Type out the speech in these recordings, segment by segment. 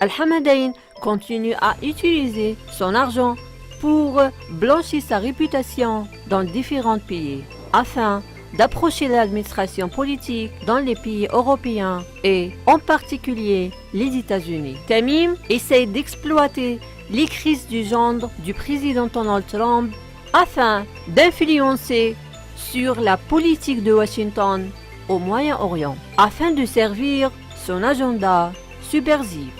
Al-Hamadain continue à utiliser son argent pour blanchir sa réputation dans différents pays afin d'approcher l'administration politique dans les pays européens et en particulier les États-Unis. Tamim essaie d'exploiter les crises du genre du président Donald Trump afin d'influencer sur la politique de Washington au Moyen-Orient afin de servir son agenda subversif.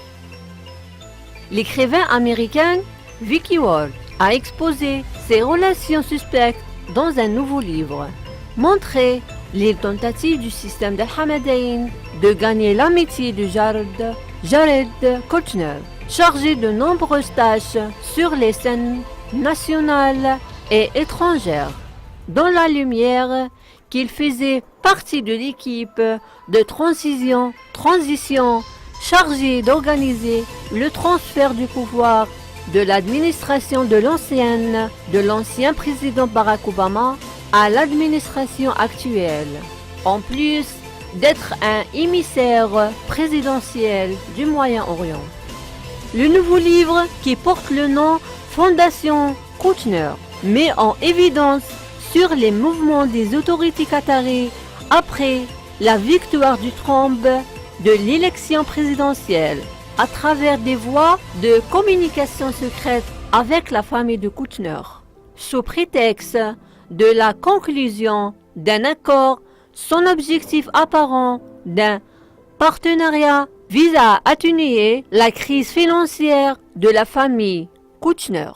L'écrivain américain Vicky Ward a exposé ses relations suspectes dans un nouveau livre, montrer les tentatives du système d'Al-Hamadain de gagner l'amitié de Jared Kushner, chargé de nombreuses tâches sur les scènes nationales et étrangères, dans la lumière qu'il faisait partie de l'équipe de transition chargée d'organiser le transfert du pouvoir de l'administration de l'ancien président Barack Obama à l'administration actuelle, en plus d'être un émissaire présidentiel du Moyen-Orient. Le nouveau livre, qui porte le nom Fondation Kushner, met en évidence sur les mouvements des autorités qatariennes après la victoire du Trump de l'élection présidentielle à travers des voies de communication secrète avec la famille de Kushner, sous prétexte de la conclusion d'un accord. Son objectif apparent d'un partenariat vise à atténuer la crise financière de la famille Kushner.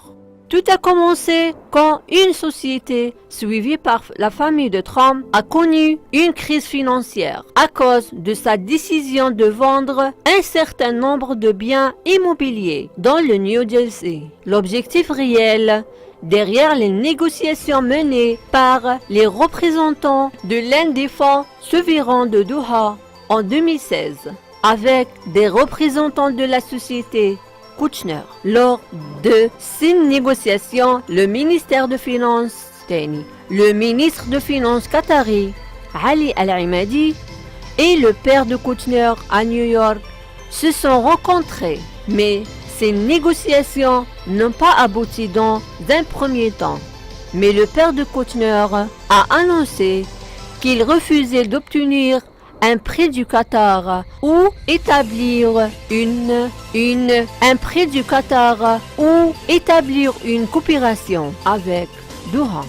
Tout a commencé quand une société suivie par la famille de Trump a connu une crise financière à cause de sa décision de vendre un certain nombre de biens immobiliers dans le New Jersey. L'objectif réel derrière les négociations menées par les représentants de l'un des fonds souverains de Doha en 2016 avec des représentants de la société Kushner. Lors de ces négociations, le ministre de Finances qatari, Ali Al-Imadi, et le père de Kushner à New York se sont rencontrés, mais ces négociations n'ont pas abouti dans un premier temps. Mais le père de Kushner a annoncé qu'il refusait d'obtenir un prêt du Qatar ou établir une coopération avec Doha.